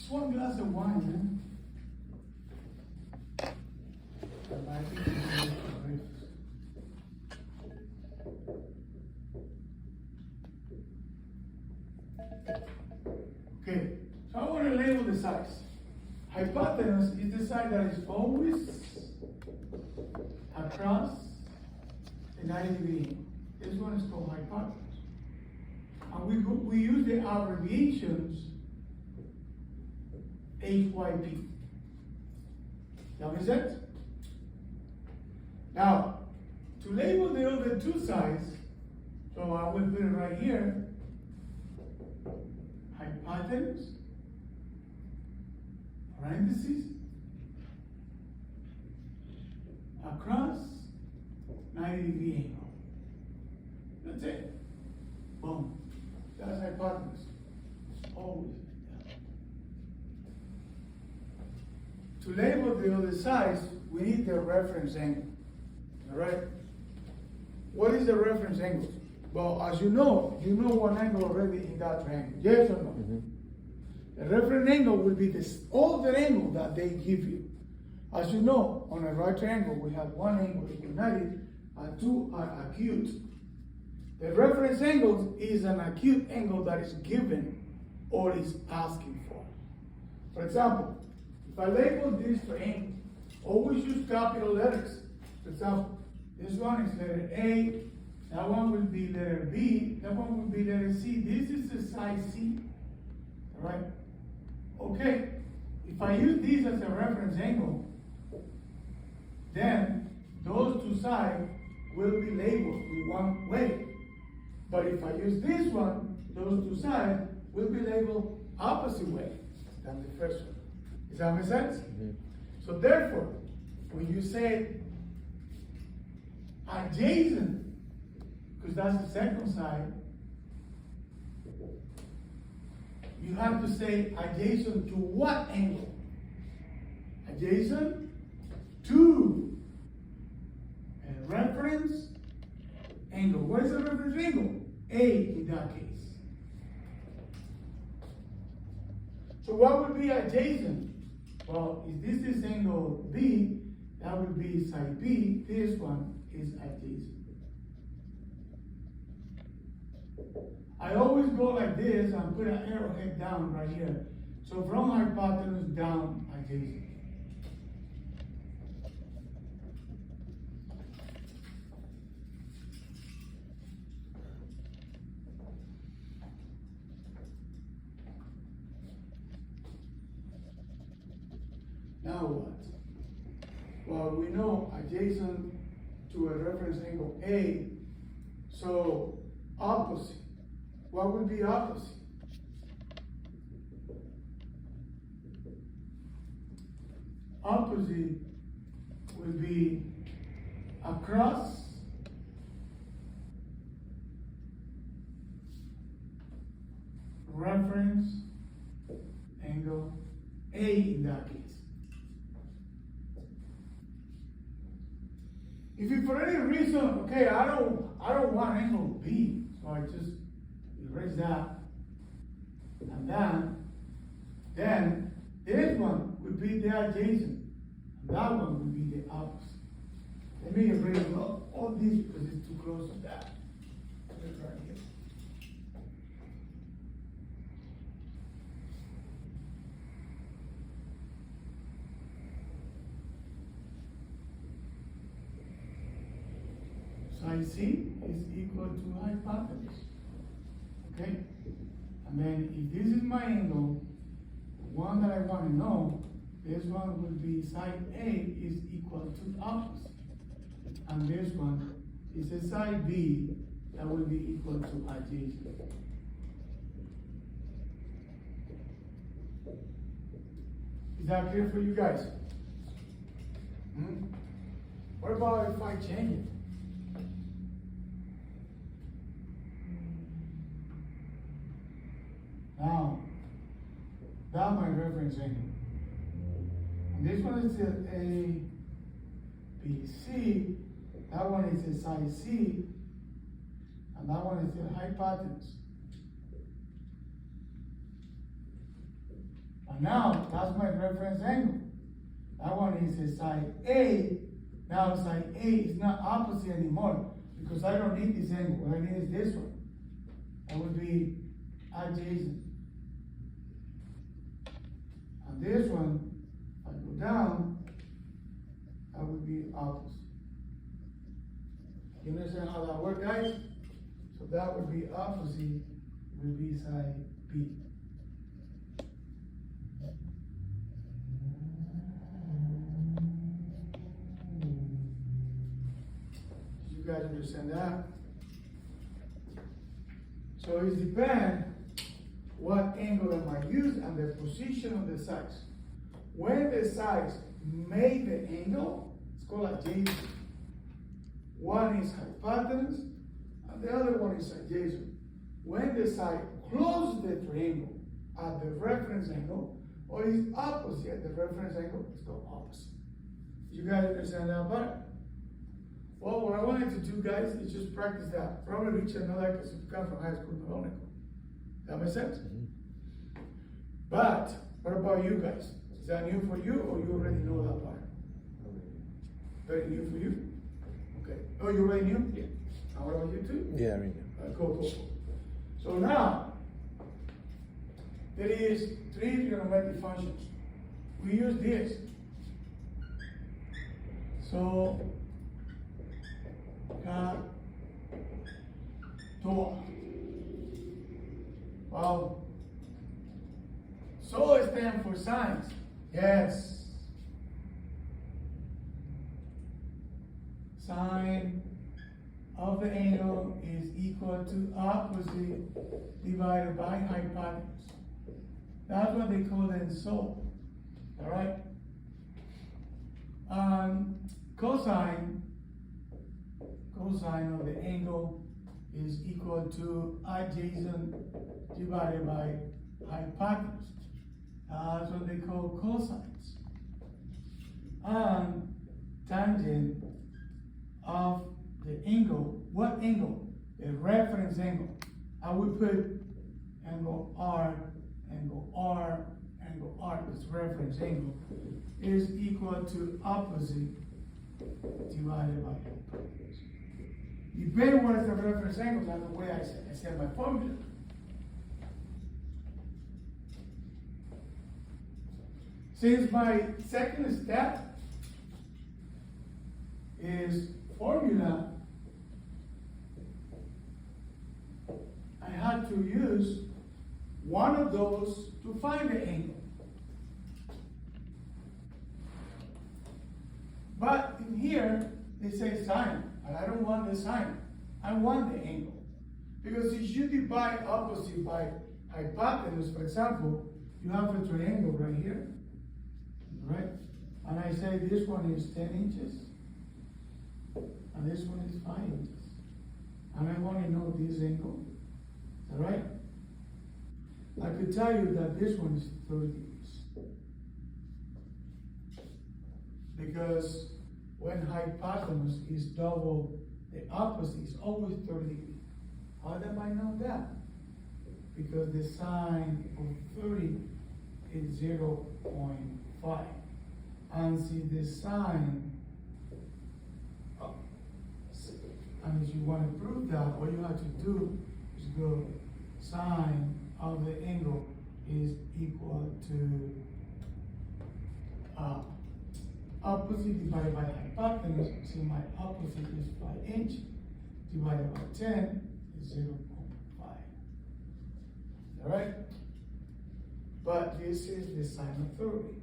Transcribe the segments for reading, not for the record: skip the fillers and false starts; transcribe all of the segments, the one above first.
Just one glass of wine, man. Okay, so I want to label the size. Hypotenuse is the side that is always across the 90 degree angle. This one is called hypotenuse. And we use the abbreviations HYP. That makes sense? Now, to label the other two sides, so I will put it right here, hypotenuse, parentheses, across 90 degree angle. That's it. Boom. That's hypotenuse. Always. To label the other sides, we need the reference angle. All right? What is the reference angle? Well, as you know one angle already in that triangle. Yes or no? Mm-hmm. The reference angle will be this other angle that they give you. As you know, on a right triangle, we have one angle equal 90 and two are acute. The reference angle is an acute angle that is given or is asking for. For example, if I label this triangle, always use capital letters. For example, this one is letter A, that one will be letter B, that one will be letter C. This is the side C. All right? Okay, if I use this as a reference angle, then those two sides will be labeled in one way. But if I use this one, those two sides will be labeled opposite way than the first one. Does that make sense? Mm-hmm. So therefore, when you say adjacent, because that's the second side, you have to say adjacent to what angle? Adjacent to a reference angle. What is a reference angle? A in that case. So what would be adjacent? Well, if this is angle B, that would be side B. This one is adjacent. I always go like this and put an arrowhead down right here. So from hypotenuse down adjacent. Now what? Well, we know adjacent to a reference angle A, so opposite. What would be opposite? Opposite would be across reference angle A in that case. If you for any reason, okay, I don't want angle B, so I just erase that, and then this one would be the adjacent, and that one would be the opposite. Let me erase all these because it's too close to that. Put it right here. Side C is equal to hypotenuse. Okay? And then if this is my angle, the one that I want to know, this one will be side A is equal to opposite. And this one is a side B that will be equal to adjacent. Is that clear for you guys? What about if I change it? Now, that's my reference angle. And this one is a B, C. That one is a side C. And that one is the hypotenuse. And now, that's my reference angle. That one is a side A. Now side A is not opposite anymore because I don't need this angle. What I need is this one. That would be adjacent. And this one, if I go down, that would be opposite. You understand how that works, guys? So that would be opposite, would be side B. You guys understand that? So it depends what angle am I using and the position of the sides. When the sides make the angle, it's called adjacent. One is hypotenuse and the other one is adjacent. When the side closes the triangle at the reference angle or is opposite at the reference angle, it's called opposite. You guys understand that part? Well, what I wanted to do, guys, is just practice that. Probably reach another because you come from high school Melonico. That makes sense? Mm-hmm. But what about you guys? Is that new for you or you already know that part? Very new for you? Okay. Oh, you already knew? Yeah. And what about you too? Yeah, I mean. Cool. So now, there is 3 trigonometric functions. We use this. So, wow. So stands for sines. Yes. Sine of the angle is equal to opposite divided by hypotenuse. That's what they call it in SOL. All right? Cosine of the angle is equal to adjacent divided by hypotenuse. That's what they call cosines. And tangent of the angle, what angle? The reference angle. I would put angle R, angle R, angle R, this reference angle, is equal to opposite divided by hypotenuse. Depending what is the reference angle, that's the way I set my formula. Since my second step is formula, I had to use one of those to find the angle. But in here, they say sine, and I don't want the sine. I want the angle. Because if you divide opposite by hypotenuse, for example, you have a triangle right here, right? And I say this one is 10 inches, and this one is 5 inches. And I want to know this angle, all right? I could tell you that this one is 30 degrees. Because when hypotenuse is double the opposite, is always 30 degrees. How did I know that? Because the sine of 30 is 0.5. And see the sine, and if you want to prove that, all you have to do is go sine of the angle is equal to opposite divided by hypotenuse. See, my opposite is 5 inch divided by 10 is 0.5. All right? But this is the sine of 30.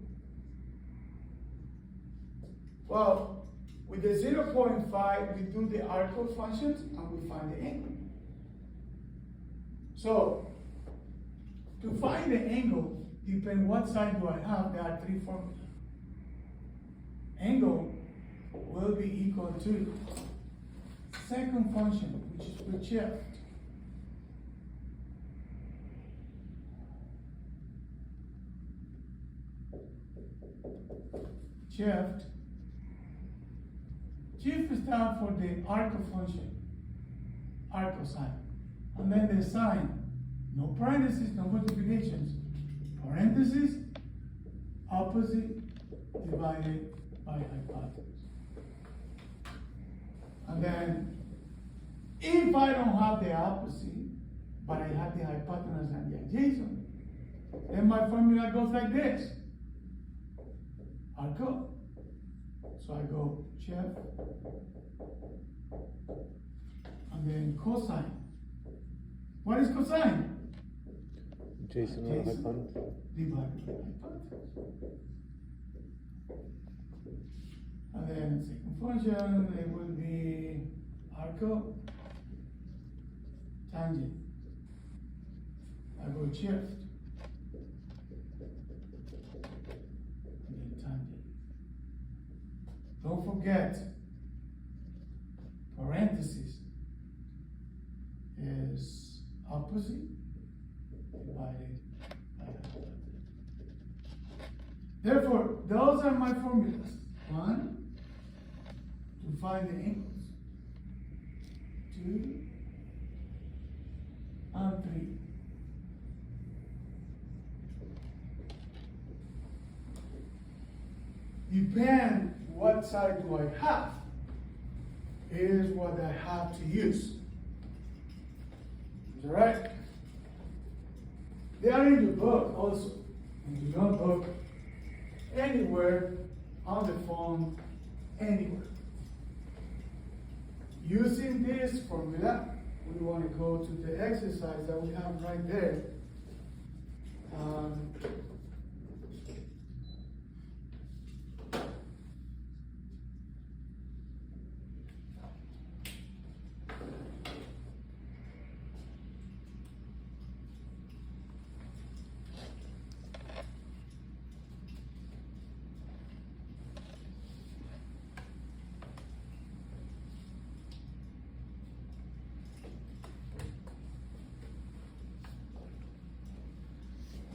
Well, with the 0.5, we do the arc functions and we find the angle. So, to find the angle, depending what side do I have, there are 3 formulas. Angle will be equal to second function, which is with shift. Shift stands for the arc function, arc sine. And then the sine, no parentheses, no multiplications, parentheses, opposite divided by hypotenuse. And then, if I don't have the opposite, but I have the hypotenuse and the adjacent, then my formula goes like this. I'll go. So I go chef, and then cosine. What is cosine? Adjacent or hypotenuse? Divided by hypotenuse. And then second function, it will be arco, tangent. I go shift, and then tangent. Don't forget, parentheses is opposite divided by hypotenuse. Therefore, those are my formulas. One, to find the angles. 2 and 3. Depend what side do I have, is what I have to use. Is that right? They are in the book also. In the notebook, anywhere, on the phone, anywhere. Using this formula, we want to go to the exercise that we have right there.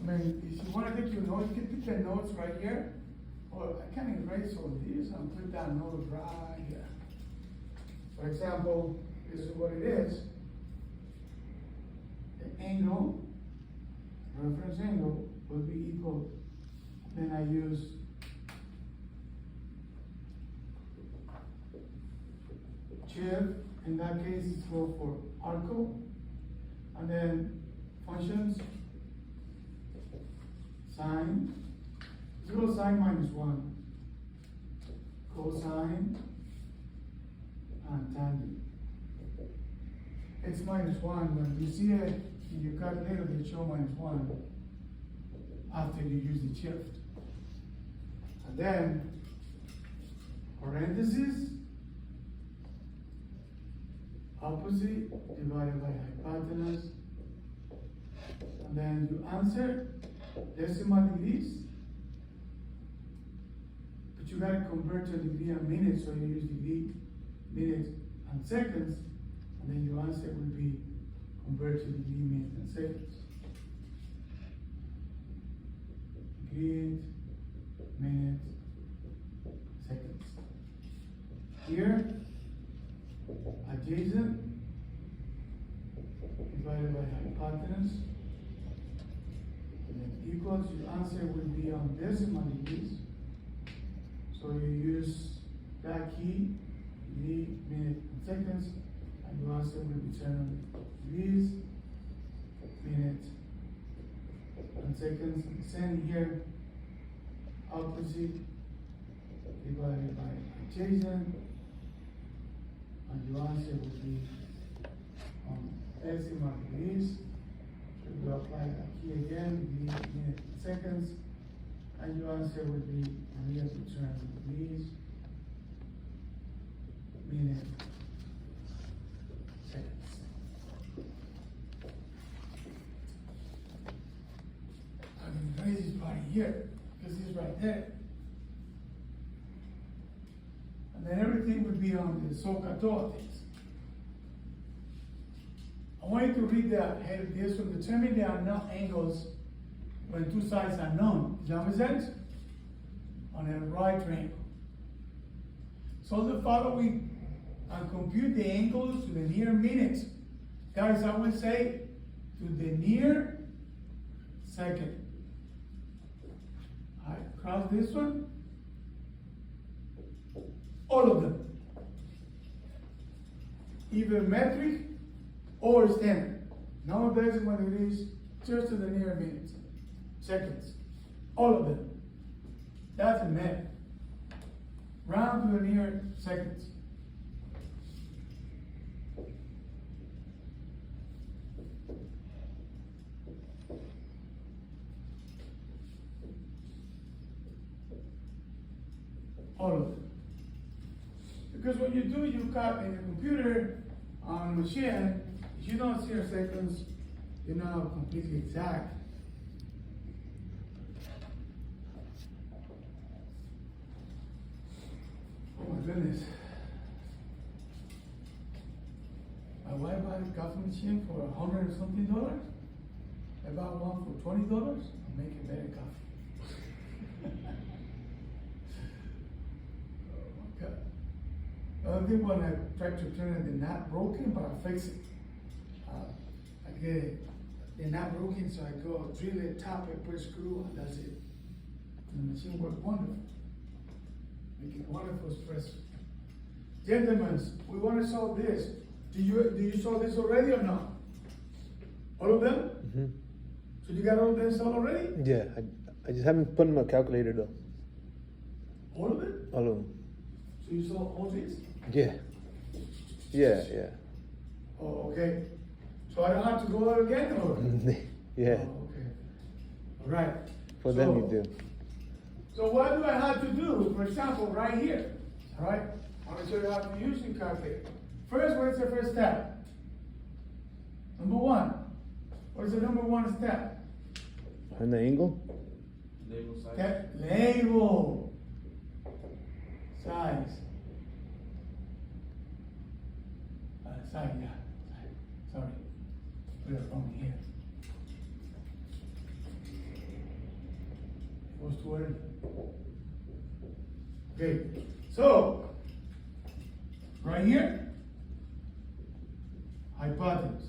I mean, if you want to take your notes, you can put the notes right here. Or I can erase all these and put that note right here. For example, this is what it is. The angle, reference angle, will be equal. Then I use chip. In that case, it's go for arco. And then functions. Sine, 0 sine minus 1, cosine, and tangent. It's minus 1. When you see it in your calculator, they show minus 1 after you use the shift. And then, parentheses, opposite divided by hypotenuse. And then you answer decimal degrees, but you gotta convert to degree and minutes, so you use degree, minutes, and seconds, and then your answer will be convert to degree, minutes, and seconds. Degree, minutes, seconds. Here, adjacent divided by hypotenuse. Equals, your answer will be on decimal degrees. So you use that key, degree, minute, and seconds, and your answer will be turned on degrees, minutes, and seconds. And same here, opposite divided by adjacent, and your answer will be on decimal degrees. We will apply that key again, degree, minutes, and seconds, and your answer would be, and we have to turn degrees, minutes, seconds. I'm going to raise this part here, because it's right there. And then everything would be on the SOHCAHTOA things. I want you to read that head of this one. Determine the unknown angles when two sides are known. Does that make sense? On a right triangle. So the following and compute the angles to the near minutes. Guys, I will say to the near second. I cross this one, all of them, either metric or standard. No decimal degrees, just to the near minutes, seconds, all of them. That's a minute. Round to the near seconds. All of them. Because when you do, you cut in a computer on a machine, if you don't see your seconds, you're not completely exact. Oh my goodness. My wife bought a coffee machine for $100 and something. I bought one for $20. I'll make a better coffee. Oh my God. The other thing, when I tried to turn it, they're not broken, but I fix it. I get it. They're not broken, so I go drill it, tap it, put a screw, and that's it. And the machine works wonderful. Making wonderful espresso. Gentlemen, we want to solve this. Do you solve this already or not? All of them? Mm-hmm. So you got all of them solved already? Yeah, I just haven't put in my calculator though. All of them? All of them. So you solved all this? Yeah. Yeah, yeah. Oh, okay. So I don't have to go out again, or? Yeah. Oh, okay. All right. For them you do. So what do I have to do? For example, right here. All right. I'm going to show you how to use your calculator. First, what is the first step? Number one. What is the number one step? Find the angle? Label size. Step label. Size. Size, yeah. Sorry. Put it wrong here. It was too early. Okay. So, right here, hypotenuse.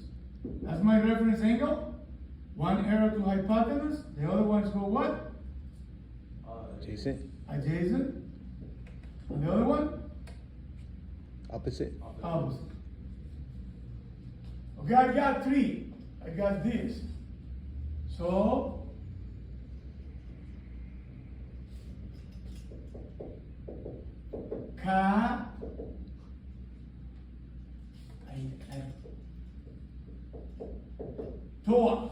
That's my reference angle. One arrow to hypotenuse. The other ones go what? Adjacent. Adjacent. And the other one? Opposite. Opposite. Okay, I got three. I got this. So, Toa.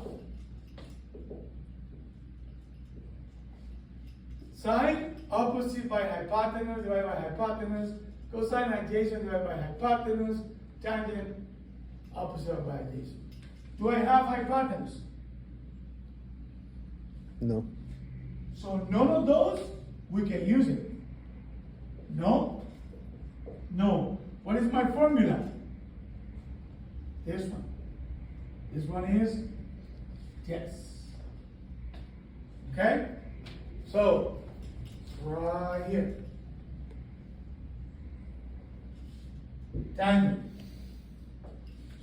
Sine, opposite by hypotenuse, divided by hypotenuse. Cosine, adjacent, divided by hypotenuse. Tangent, opposite by adjacent. Do I have hypotenuse? No. So none of those, we can use it. No? No. What is my formula? This one. This one is yes. Okay? So, right here. Tangent.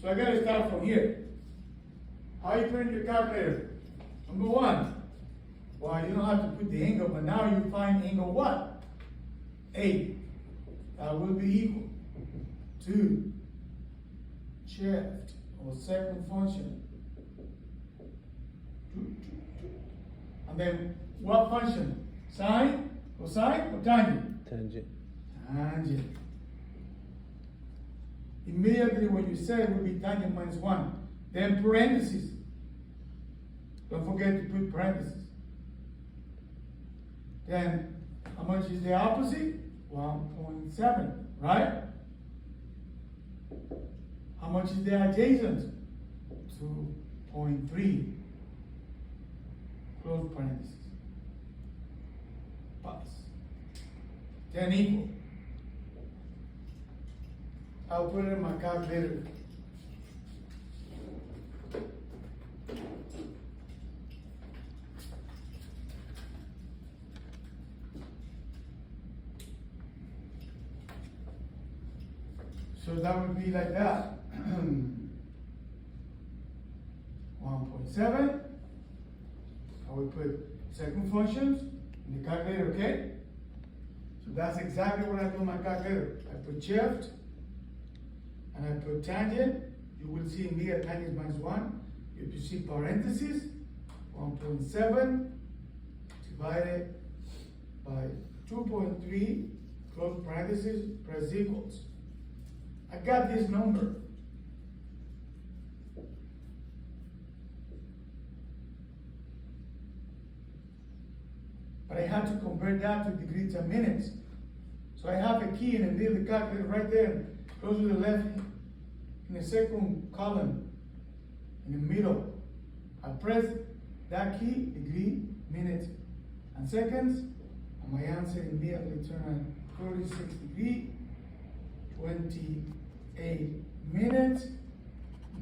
So I gotta start from here. How you put in your calculator? Number one. Well, you don't have to put the angle, but now you find angle what? A. That will be equal to shaft or second function. And then what function? Sine, cosine, or tangent? Tangent. Tangent. Immediately what you say will be tangent minus 1. Then parentheses. Don't forget to put parentheses. Then, how much is the opposite? 1.7, right? How much is the adjacent? 2.3. Close parentheses. Pass. Then equal. I'll put it in my calculator. So that would be like that. 1.7. I will put second functions, in the calculator, okay? So that's exactly what I do in my calculator. I put shift, and I put tangent. You will see in here tangent minus 1. If you see parentheses, 1.7 divided by 2.3, close parentheses, press equals. I got this number. But I have to convert that to degrees and minutes. So I have a key in the middle of the calculator right there, close to the left, in the second column, in the middle. I press that key, degree, minutes, and seconds, and my answer immediately turns 36 degrees, 28 minutes,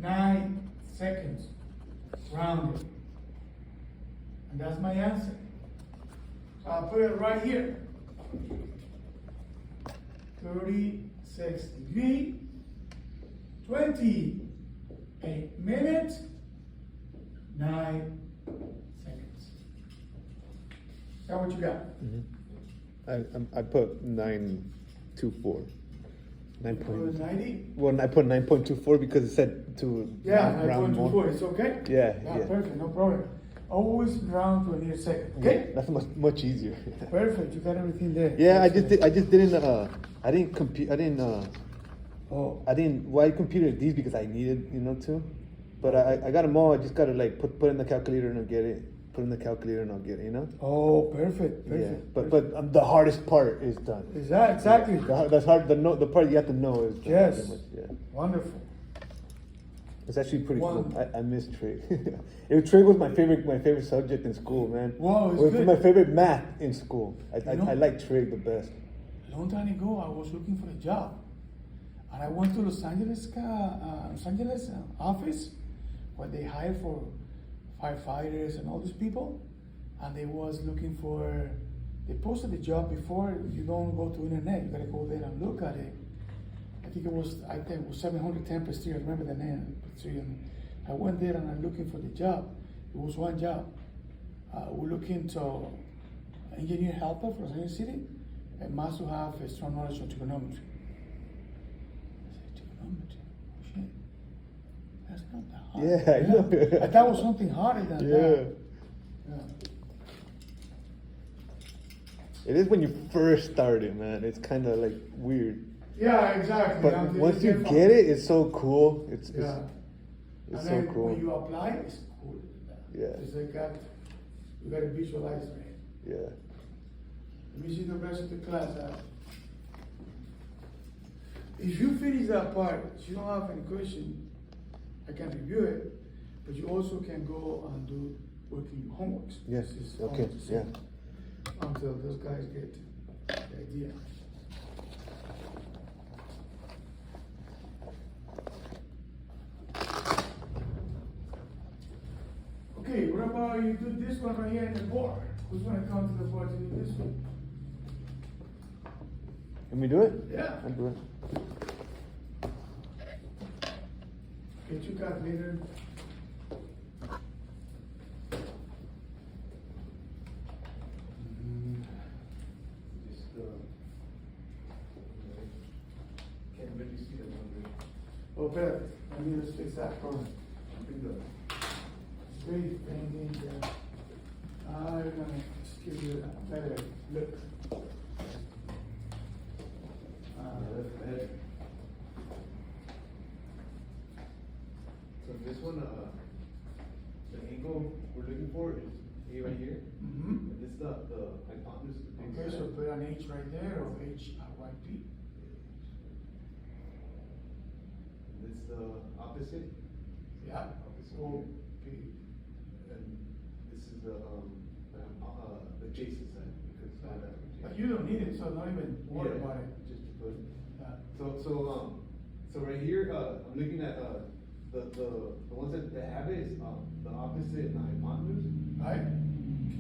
9 seconds, rounded. And that's my answer. So I'll put it right here. 36 degrees, 28 minutes, 9 seconds. Is that what you got? I put 924. 9 Put point. 90? Well, I put 9.24 because it said to Yeah, round more. 9.24. It's okay? Yeah, yeah. Perfect, no problem. Always round to a near second. Okay? That's much easier. Perfect. You got everything there. Yeah, I Excellent. just didn't I didn't compute. I didn't Oh. well, I computed these because I needed, to. But I got them all. I just gotta like put in the calculator and I'll get it. Put in the calculator and I'll get it. Oh, perfect. Yeah. Perfect. But the hardest part is done. Is that exactly? That's hard. The part you have to know is done. Yes. Pretty much, yeah. Wonderful. It's actually pretty One. cool. I miss trig. Trig was my favorite subject in school, man. Wow, it's It was good. my favorite math in school. I know- like trig the best. A long time ago, I was looking for a job, and I went to Los Angeles office where they hire for firefighters and all these people, and they was looking for. They posted the job before. You don't go to internet. You gotta go there and look at it. I think it was 710 per student. I remember the name. I went there and I'm looking for the job. It was one job. We're looking to engineer helper for Los Angeles City. And must have a strong knowledge of trigonometry. I said, trigonometry? Oh shit. That's not that hard. Yeah, I know. I thought it was something harder than that. Yeah. It is when you first started, man. It's kind of like weird. Yeah, exactly. But Now, once you from- get it, it's so cool. It's Yeah. it's And so then cool. when you apply, it's cool. Yeah. It's like that. You gotta visualize it. Yeah. Let me see the rest of the class. If you finish that part, if you don't have any question, I can review it, but you also can go and do working homeworks. Yes. This is Okay. almost the Yeah. same until those guys get the idea. Okay, what about you do this one right here in the board? Who's gonna come to the board to do this one? Can we do it? Yeah. I'll do it. Get your calculator. Can't really see the number. Oh, better. Let me just fix that problem. It's really bending there. I'm gonna just give you a better look. That's better. So this one, the angle we're looking for is A right here. Mm-hmm. And this is the hypotenuse. of the Okay, side. so put an H right there, or H R Y P. And this is the opposite. Yeah. Opposite O here. P. And this is the adjacent side because But you don't need it, so not even worry about it. Just to put. Yeah. So right here, I'm looking at the ones that have it is the opposite and the hypotenuse. Right?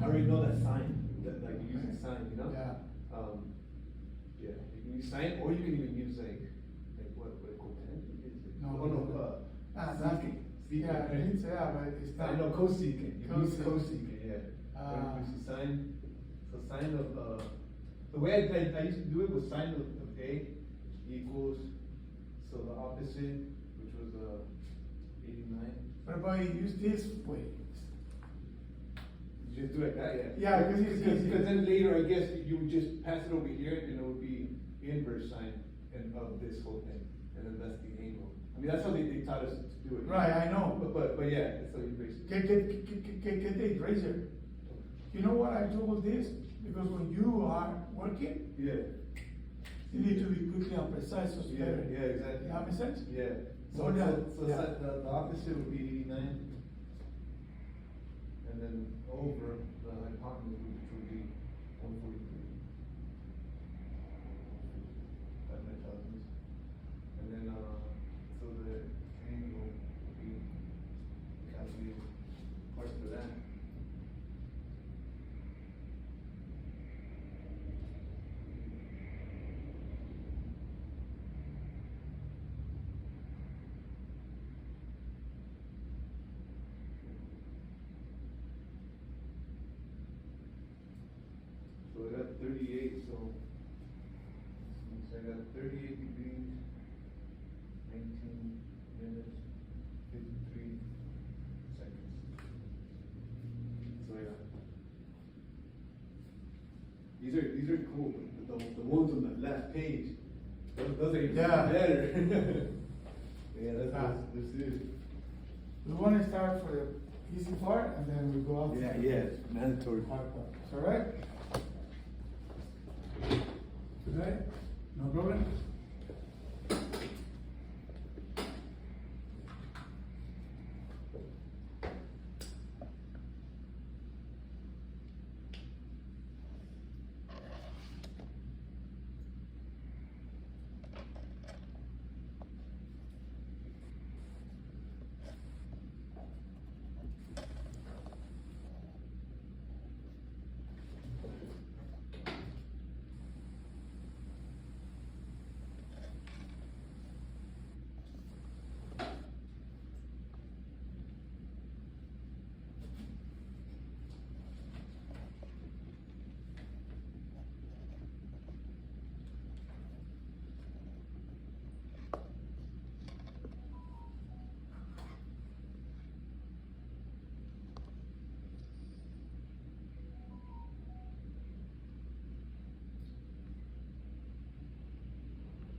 I already know that sign, that like you're using sign, Yeah. Yeah, you can use sign, or you can even use what cotangent is it? No, Oh, no, that's secant. Yeah, it's, yeah, but it's I not. know cosecant, you can use Cosecant. cosecant, yeah. But if you see sign, so sine of, the way I used to do it was sine of A equals, so the opposite, which was, 89. What about you use this way? You just do it like that, yeah. Yeah, because it's easy. Because then later, I guess, you would just pass it over here, and it would be inverse sine of this whole thing, and then that's the angle. I mean, that's how they taught us to do it. Right, I know. But yeah, that's how you basically. Get the eraser. You know what I do with this? Because when you are working, Yeah. you need to be quickly and precise, so it's Yeah, better. yeah, exactly. That makes sense? Yeah. So, Go down. so Yeah. the opposite would be 89. And then over the hypotenuse, which would be 143. That hypotenuse. And then, so the angle would be calculated part for that. So I got 38, so I got 38 degrees, 19 minutes, 53 seconds. So yeah. These are cool, but the ones on the last page, those are even Yeah. better. Yeah, Ah. that's it. We want to start for the easy part and then we go up. Yeah, to the yeah, mandatory. hard part. Is that right? Right? No problem?